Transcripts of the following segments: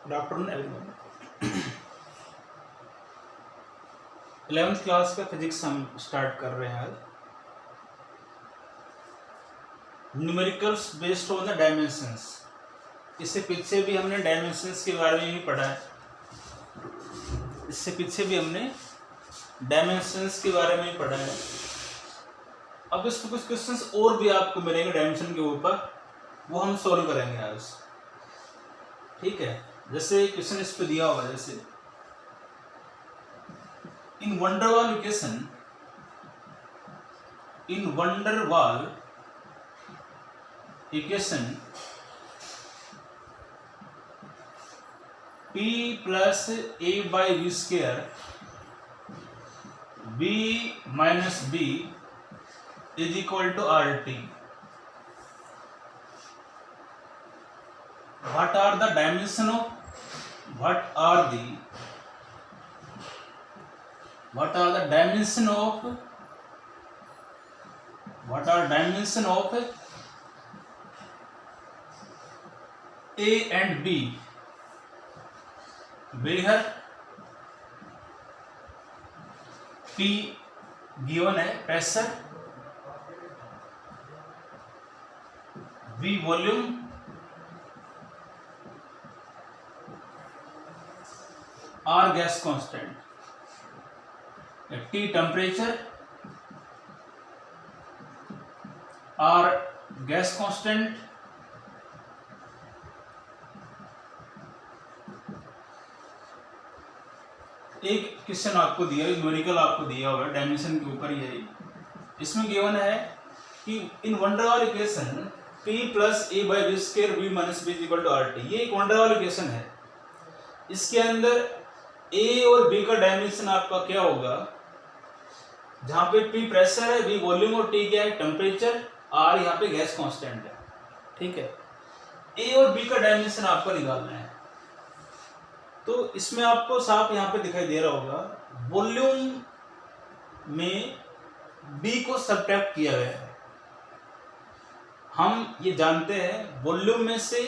Good afternoon everyone. 11th class का physics हम start कर रहे हैं आज। Numericals based on the dimensions. इससे पीछे भी हमने डायमेंशंस के बारे में भी पढ़ा है। इससे पीछे भी हमने डायमेंशंस के बारे में पढ़ा है। अब इस पर कुछ क्वेश्चंस और भी आपको मिलेंगे डायमेंशन के ऊपर, वो हम सॉल्व करेंगे आज। ठीक है, जैसे क्वेश्चन इस पे दिया होगा, जैसे in van der Waals equation P plus a by v square b minus b is equal to RT. What are the dimension of A and B where P given है pressure, V volume, R gas constant, T temperature, R gas constant, एक question आपको दिया, numerical आपको दिया हुआ है dimension के ऊपर ही है। इसमें गिवन है कि in van der Waals equation P plus a by v square b minus b is equal to RT। ये एक वंडरवाल इक्वेशन है। इसके अंदर A और B का डायमेंशन आपका क्या होगा, जहां पे P प्रेशर है, V वॉल्यूम और T क्या है, टेम्परेचर, R यहाँ पे गैस कांस्टेंट है। ठीक है, A और B का डायमेंशन आपको निकालना है। तो इसमें आपको साफ यहाँ पे दिखाई दे रहा होगा, वॉल्यूम में B को सब्ट्रैक्ट किया गया है। हम ये जानते हैं वॉल्यूम में से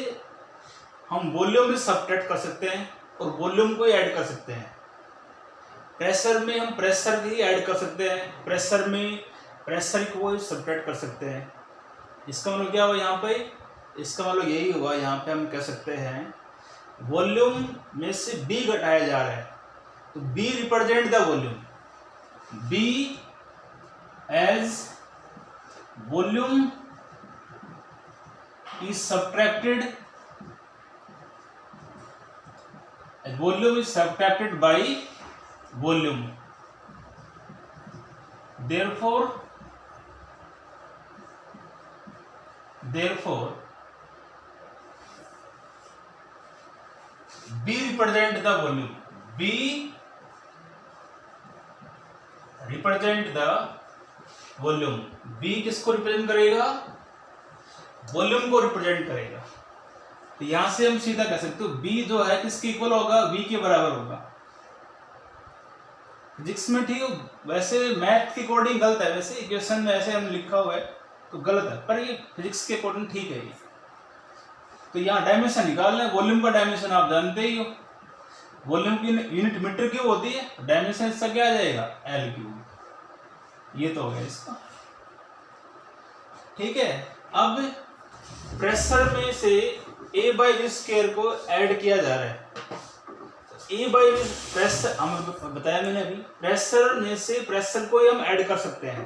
हम वॉल्यूम में सब्ट्रैक्ट कर सकते हैं और वॉल्यूम को ऐड कर सकते हैं। प्रेशर में हम प्रेशर ही ऐड कर सकते हैं, प्रेशर में प्रेशर को सब्ट्रैक्ट कर सकते हैं। इसका मतलब क्या हुआ यहाँ पे, इसका मतलब यही हुआ, यहाँ पे हम कह सकते हैं वॉल्यूम में से B घटाया जा रहा है, तो B represent the volume, B as volume is subtracted by volume. Therefore B represent the volume, B represent the volume। B किसको रिप्रेजेंट करेगा, वॉल्यूम को रिप्रेजेंट करेगा। तो यहां से हम सीधा कह सकते हो B जो है किसके इक्वल होगा, V के बराबर होगा। फिजिक्स में ठीक है, वैसे मैथ के अकॉर्डिंग गलत है, वैसे इक्वेशन में ऐसे हम लिखा हुआ है तो गलत है, पर ये फिजिक्स के अकॉर्डिंग ठीक है ये। तो यहाँ डायमेंशन निकालना है, वॉल्यूम का डायमेंशन आप जानते ही हो, वॉल्यूम की यूनिट मीटर क्यूब होती है, डायमेंशन इसका क्या आ जाएगा, L क्यूब। ये तो हो गया इसका। ठीक है, अब प्रेशर में से A by v स्क्वायर को ऐड किया जा रहा है। A by v प्रेशर हम बताया मैंने अभी, प्रेशर में से प्रेशर को हम ऐड कर सकते हैं,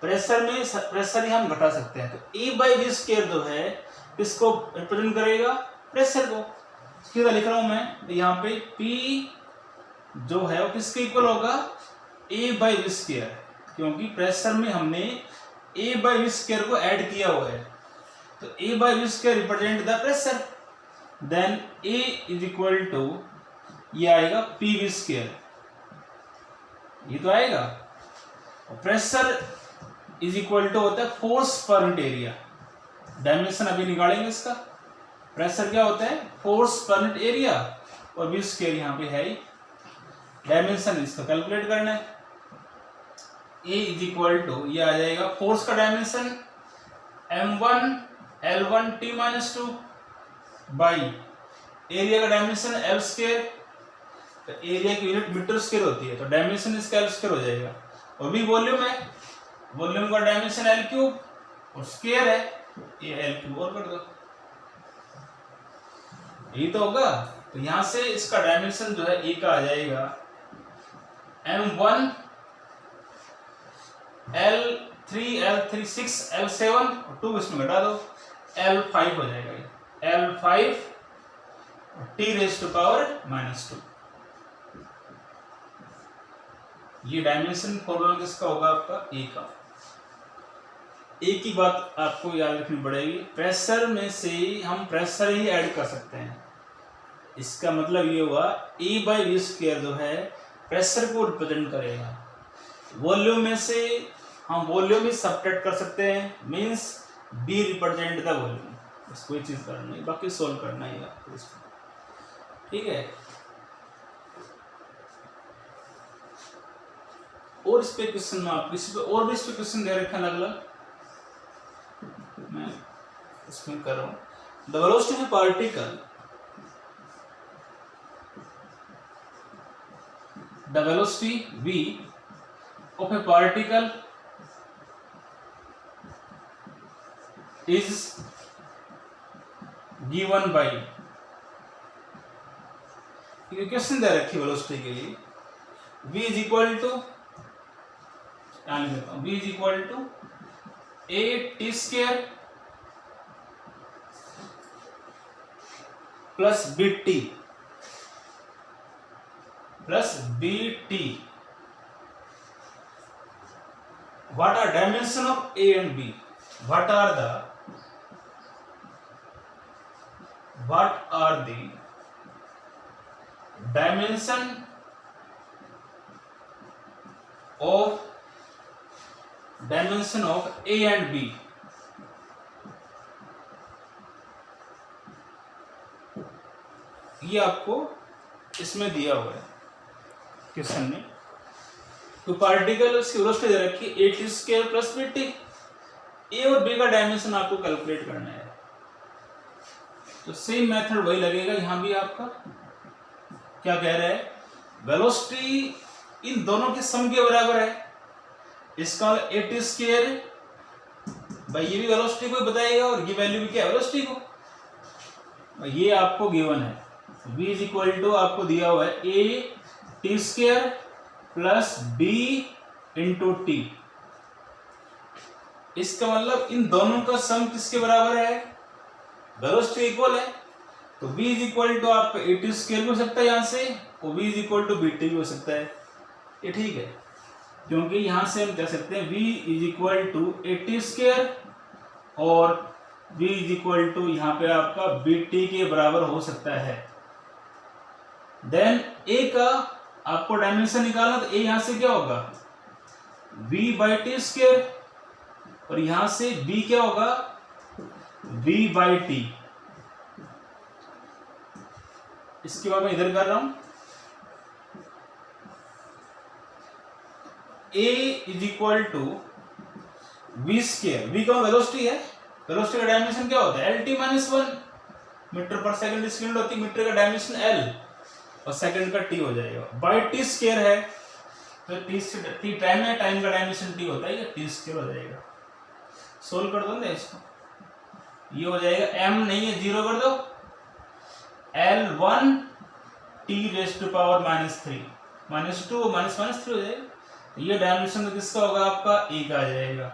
प्रेशर में प्रेशर ही हम घटा सकते हैं। तो A by v स्क्वायर जो है किसको रिप्रेजेंट करेगा, प्रेशर को। सीधा लिख रहा हूं मैं, यहाँ पे P जो है वो किसके इक्वल होगा, A by v स्क्वायर, क्योंकि प्रेशर में हमने A by v स्क्वायर को ऐड किया हुआ है। तो A by v square represent the pressure, then A is equal to ये आएगा PV स्क्वायर, ये तो आएगा। और प्रेशर इज इक्वल टू होता है force per unit area. Dimension अभी निकालेंगे इसका। प्रेशर क्या होता है, फोर्स पर यूनिट एरिया, और V स्क्वायर यहाँ पे है ही। डायमेंशन इसका कैलकुलेट करना है। A इज इक्वल टू ये आ जाएगा फोर्स का dimension M1 L1 T-2 by area का डायमेंशन एल स्क्वायर, तो एरिया की यूनिट मीटर स्क्वायर होती है, तो डायमेंशन इसका एल स्क्वायर हो जाएगा। और भी वॉल्यूम है, वॉल्यूम का डायमेंशन एल क्यूब और स्क्वायर है, ये एल क्यूब और कर दो, यही तो होगा। तो यहां से इसका डायमेंशन जो है ए का आ जाएगा M1 L3 L3 6 L7 और 2 इसमें घटा दो, L5 हो जाएगा ये, L5 T⁻²। ये डायमेंशन फॉर्मूला किसका होगा आपका, ए का। ए की बात आपको याद रखनी पड़ेगी, प्रेशर में से हम प्रेशर ही ऐड कर सकते हैं। इसका मतलब ये हुआ E/V² जो है प्रेशर को रिप्रेजेंट करेगा। वॉल्यूम में से हम वॉल्यूम ही सब्ट्रैक्ट कर सकते हैं, means B represent the volume. बस कोई चीज करना है, बाकी सोल्व करना ही आपको इसमें, ठीक है। और इस पे क्वेश्चन में आप इस पे और भी इस पे क्वेश्चन दे रखे अलग अलग, मैं इसमें कर रहा हूं। The velocity of particle, the velocity v of a particle is given by, ये क्वेश्चन दे रखी वेलोसिटी के लिए, v is equal to, v is equal to a t square plus b t plus bt. What are dimension of A and B? What are the dimension of A and B? ये आपको इसमें दिया हुआ है question में। तो particle उसकी velocity दे रखी है a² प्लस bt। ए और बी का डायमेंशन आपको कैलकुलेट करना है, तो सेम मेथड वही लगेगा यहां भी। आपका क्या कह रहा है, वेलोसिटी इन दोनों के सम के बराबर है, इसका a² भाई ये भी वेलोसिटी को बताएगा और ये वैल्यू भी क्या है, वेलोसिटी को। ये आपको गिवन है, v इज इक्वल टू आपको दिया हुआ है a t² plus b into T. इसका मतलब इन दोनों का सम किसके बराबर है, वेलोसिटी इक्वल है, तो v इज इक्वल टू आपका a t² भी हो सकता है यहां से, और v is equal to bt भी हो सकता है, ये ठीक है। क्योंकि यहां से हम कह सकते हैं v is equal to a t² और v इज इक्वल टू यहाँ पे आपका bt के बराबर हो सकता है। देन a का आपको डायमेंशन निकालना, तो a यहां से क्या होगा v/t² और यहां से b क्या होगा v/t। इसके बाद मैं इधर कर रहा हूं, a is equal to v², v का वेलोसिटी है, वेलोसिटी का डायमेंशन क्या होता है lt-1 मीटर पर सेकंड स्क्वायर होती है, मीटर का डायमेंशन l और सेकंड का t हो जाएगा, बाय t² है, तो t टाइम है, टाइम का डायमेंशन t होता है, ये t² हो जाएगा। सोल्व कर दो ना इसको, ये हो जाएगा m नहीं है 0 कर दो, l1 t⁻³ -2 -3 हो जाएगा। ये डायमेंशन किसका होगा आपका a का आ जाएगा,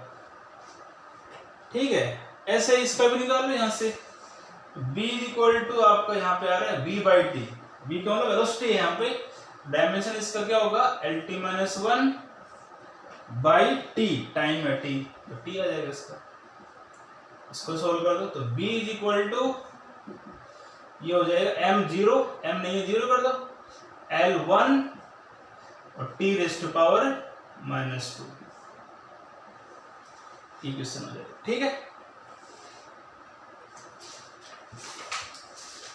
ठीक है। ऐसे ही इसका भी निकाल लो यहां से, b इज इक्वल टू आपका यहाँ पे आ रहा है v/t, v क्या होगा वेलोसिटी है, यहाँ पे डायमेंशन इसका क्या होगा lt-1 बाई t, टाइम है t, तो t आ जाएगा इसका। इसको सोल्व कर दो, तो b इज इक्वल टू ये हो जाएगा m0, m नहीं है 0 कर दो, l1 और t⁻², ये क्वेश्चन हो जाएगा, ठीक है।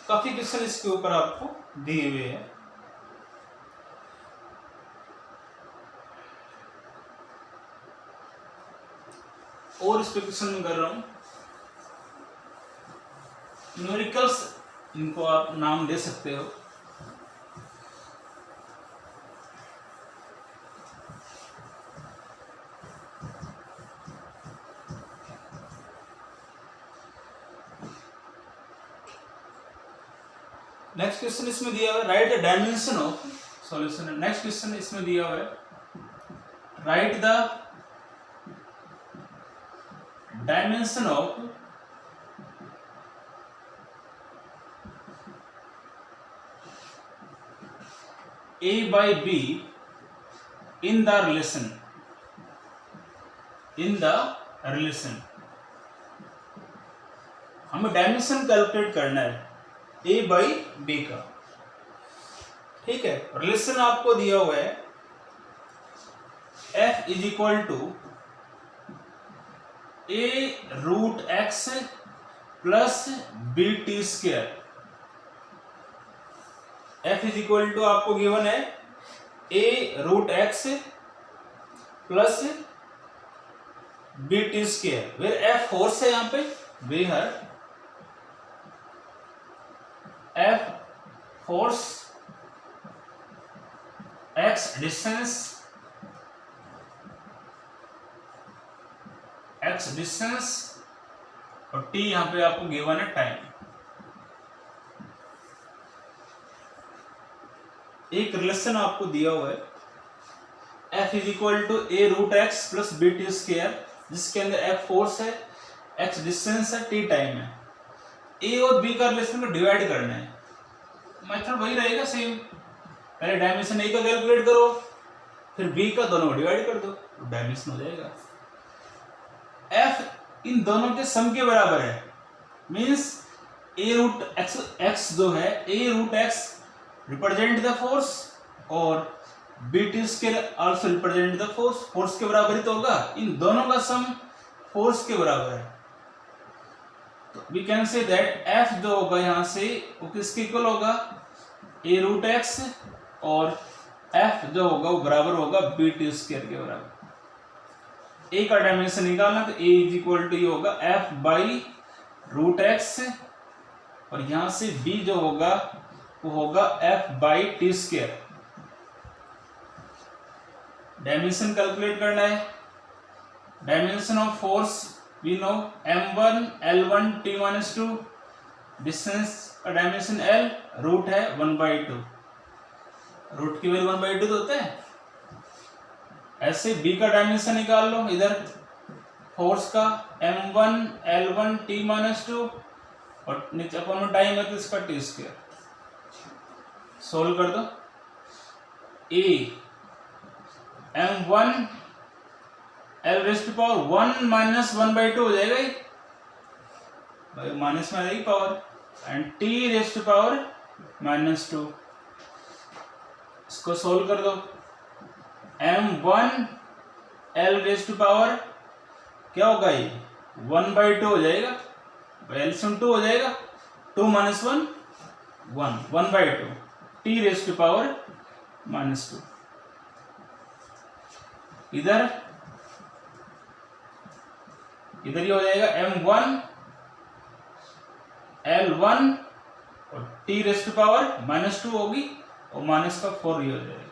काफी क्वेश्चन इसके ऊपर आपको दिए हुए हैं। और इस पे क्वेश्चन में कर रहा हूं न्यूमेरिकल्स इनको आप नाम दे सकते हो। नेक्स्ट क्वेश्चन इसमें दिया हुआ है right the dimension of solution. Next question इसमें दिया हुआ है right the dimension of A by B in the relation हमें डायमेंशन कैलकुलेट करना है A by B का। ठीक है, रिलेशन आपको दिया हुआ है F is equal to A root X plus B T square. F is equal to आपको गिवन है A root X plus B T square, where F force है यहाँ पे, where F force, x distance, और t यहां पे आपको given है टाइम। एक रिलेशन आपको दिया हुआ है F is equal to A root X plus B T square, जिसके अंदर F फोर्स है, x डिस्टेंस है, t टाइम है। A और B का रिलेशन को डिवाइड करना है। मेथड वही रहेगा सेम, पहले डायमेंशन A का कैलकुलेट करो, फिर B का दोनों को डिवाइड कर दो, तो डायमेंशन हो जाएगा। F इन दोनों के सम के बराबर है, मींस A रूट एक्स जो है, A root x represent the force और b T square also represent the force. Force के बराबर ही तो होगा, इन दोनों का सम फोर्स के बराबर है। तो we can say that F जो होगा यहाँ से वो किसके इक्वल होगा, A रूट एक्स, और F जो होगा वो बराबर होगा बी टी स्क्वायर के बराबर। A का डायमेंशन निकालना तो A इज इक्वल टू ये होगा F बाई रूट एक्स, और यहाँ से B जो होगा वो होगा F by T square. Dimension calculate करना है। Dimension of force we know m1 l1 t-2, distance का डायमेंशन l, रूट है 1/2, रूट की वैल्यू 1/2 तो होता है। ऐसे B का डायमेंशन निकाल लो, इधर फोर्स का m1 l1 t-2, और नीचे अपन टाइम है तो इसका टी स्क्वायर। सोल्व कर दो। A m1 l rest power 1 minus 1/2 हो जाएगा, भाई माइनस में आ जाएगी power, and t rest power -2। इसको सोल्व कर दो। m1 l रेस्ट पावर क्या होगा, ये 1/2 हो जाएगा, एलसीएम 2 हो जाएगा, 2 माइनस 1 1, 1/2, t रेस्ट पावर -2। इधर ये हो जाएगा m1 l1 और t रेस्ट पावर -2 होगी, और माइनस का 4 ये हो जाएगा।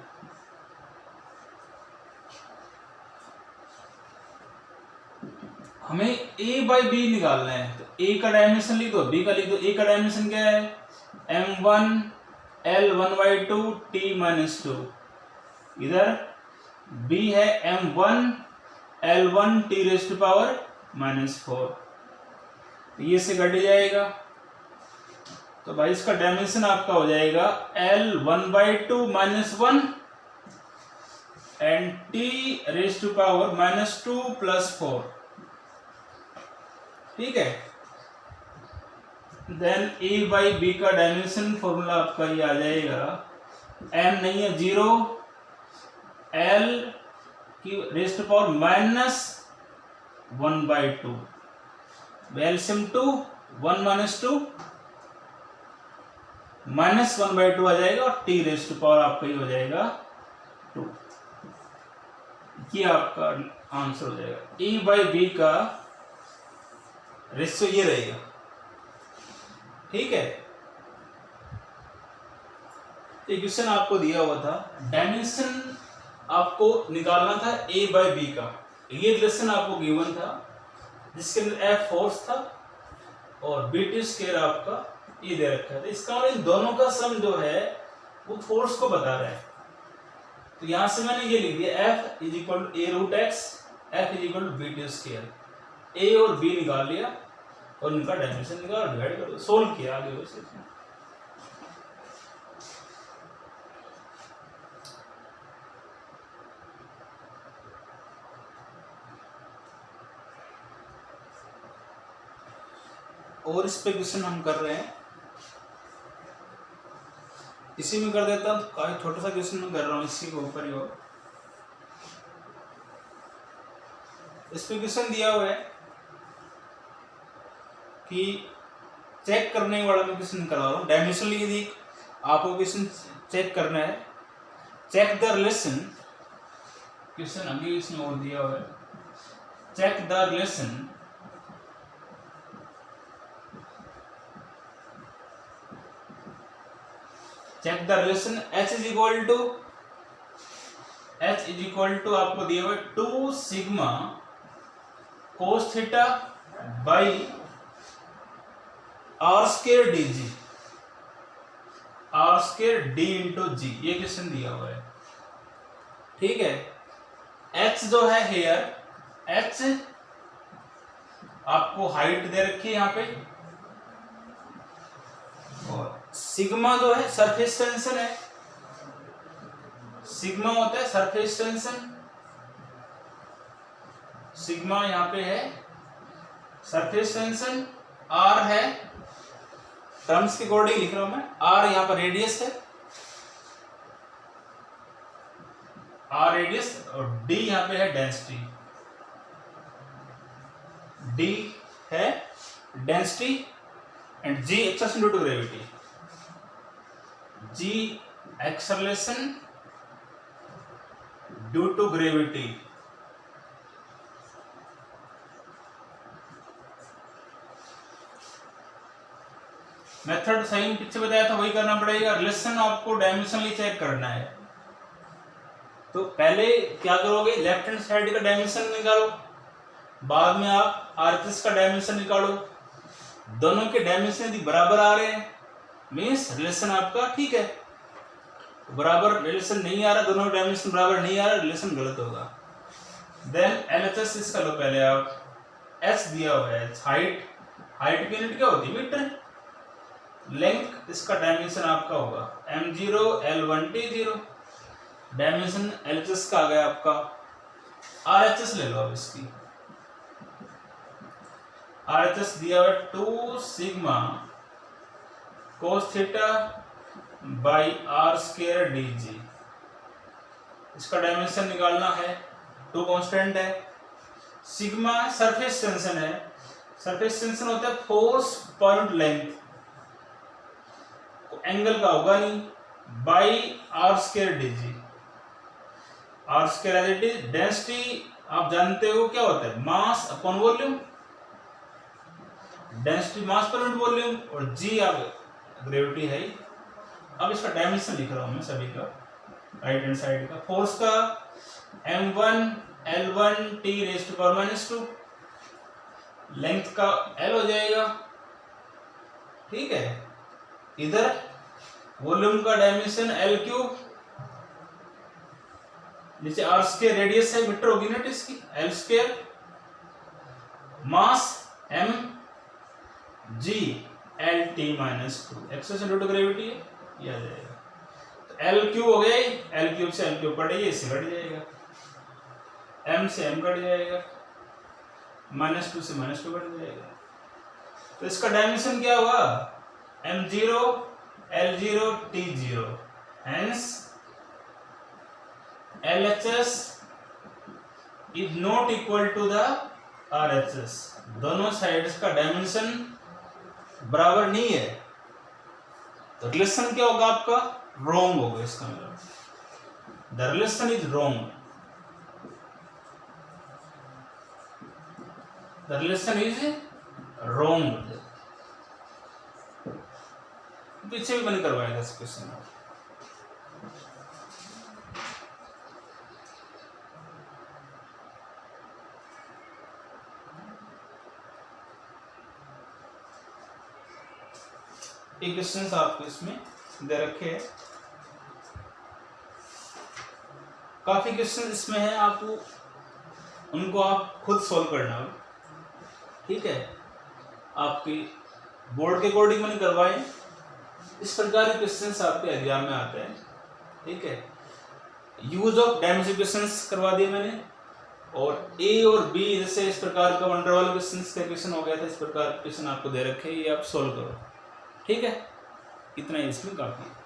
हमें A बाई B निकालना है, तो A का डायमेंशन लिख दो, B का लिख दो। A का डायमेंशन क्या है, m1 l 1/2 t-2, इधर B है m1 l1 t rest power -4, ये से घट जाएगा, तो भाई इसका डायमेंशन आपका हो जाएगा l 1/2 -1 and t rest power -2 + 4। ठीक है, देन A बाई B का डायमेंशन फॉर्मूला आपका ये आ जाएगा, m नहीं है 0, l की रेस्ट पावर -1/2, एलसीएम 2, 1 - 2 -1/2 आ जाएगा, और t रेस्ट पावर आपका ये हो जाएगा 2। ये आपका आंसर हो जाएगा। A बाई B का रेशियो ये रहेगा। ठीक है, एक क्वेश्चन आपको दिया हुआ था, डायमेंशन आपको निकालना था ए बाय बी का। ये रिलेशन आपको गिवन था जिसके अंदर एफ फोर्स था और बीटी स्क्वायर आपका ये दे रखा है। इसका मतलब इन दोनों का सम जो है वो फोर्स को बता रहा है। तो यहां से मैंने ये लिख दिया F is equal to a root x, F is equal to bt square. A और बी निकाल लिया और इनका डायमेंशन निकाल डिवाइड कर दो, सोल्व किया आगे वैसे। और इस पे क्वेश्चन हम कर रहे हैं, इसी में कर देता हूँ। काफी छोटा सा क्वेश्चन मैं कर रहा हूँ इसी के ऊपर ही। और इस पे क्वेश्चन दिया हुआ है कि चेक करने वाला मैं क्वेश्चन करवा रहा हूँ। डायमेंशन यदि आपको क्वेश्चन चेक करना है, चेक द रिलेशन, क्वेश्चन अभी इसमें और दिया हुआ है, check the relation check the relation H is equal to आपको दिया हुआ 2 sigma cos theta by r square d g, r square d into g, ये क्वेश्चन दिया हुआ है। ठीक है, H जो है हेयर, H आपको हाइट दे रखी है यहाँ पे, और सिग्मा जो है सरफेस टेंशन है, सिग्मा होता है सरफेस टेंशन, सिग्मा यहाँ पे है सरफेस टेंशन, आर है टर्म्स के अकॉर्डिंग लिख रहा हूं मैं, आर यहाँ पर रेडियस है, आर रेडियस, और डी यहाँ पे है डेंसिटी, डी है density and G acceleration due to gravity, G acceleration due to gravity. Method सही पीछे बताया था वही करना पड़ेगा। रिलेशन आपको डायमेंशनली चेक करना है, तो पहले क्या करोगे, लेफ्ट हैंड साइड का डायमेंशन निकालो, बाद में आप आरएचएस का डायमेंशन निकालो। दोनों के डायमेंशन यदि बराबर आ रहे हैं मीन्स रिलेशन आपका ठीक है, बराबर रिलेशन नहीं आ रहा, दोनों डायमेंशन बराबर नहीं आ रहा, रिलेशन गलत होगा। देन एलएचएस इसका लो पहले आप, एच दिया हुआ है, हाइट, हाइट की यूनिट क्या होती है, मीटर, लेंथ इसका डायमेंशन आपका होगा m0 l1 t0, dimension LHS का आ गया आपका। आरएचएस ले लो अब इसकी, आरएचएस दिया हुआ 2 sigma cos theta by r square d g, इसका डायमेंशन निकालना है, 2 कांस्टेंट है, सिग्मा सरफेस टेंशन है, सरफेस टेंशन होता है फोर्स पर लेंथ, एंगल का होगा नहीं, by r square d g, r square as it is, density आप जानते हो क्या होता है, mass upon volume, density mass पर यूनिट वॉल्यूम, और जी आप ग्रेविटी है। अब इसका डायमेंशन लिख रहा हूं मैं सभी का, राइट हैंड साइड का, फोर्स का m1 l1 t⁻², लेंथ का l हो जाएगा, ठीक है। इधर वॉल्यूम का डायमेंशन l3, नीचे आर स्क्वायर रेडियस है, मीटर होगी ना इसकी, l², mass m g l t⁻², acceleration due to gravity है, ये आ जाएगा। तो l3 हो गया, l3 से l3 कट जाएगा, इससे कट जाएगा, m से m कट जाएगा, -2 से -2 कट जाएगा। तो इसका डायमेंशन क्या हुआ, m0 l0 t0, hence LHS is not equal to the RHS, दोनों साइड्स का डायमेंशन बराबर नहीं है, तो रिलेशन क्या होगा आपका, रॉन्ग होगा, इसका मतलब the relation is wrong, the relation is wrong. पीछे भी बंद करवाएगा इस क्वेश्चन। ये क्वेश्चन आपको इसमें दे रखे हैं। काफी क्वेश्चन इसमें है, आपको उनको आप खुद सॉल्व करना है, ठीक है। आपकी बोर्ड के अकॉर्डिंग मैंने करवाए, इस प्रकार के क्वेश्चंस आपके एग्जाम में आते हैं, ठीक है। यूज ऑफ डायमेंशन क्वेश्चंस करवा दिए मैंने, और ए और बी जैसे इस प्रकार का वंडर वाले क्वेश्चंस का क्वेश्चन हो गया था, इस प्रकार क्वेश्चन आपको दे रखे, ये आप सॉल्व करो, ठीक है। इतना ही इसमें काफी है।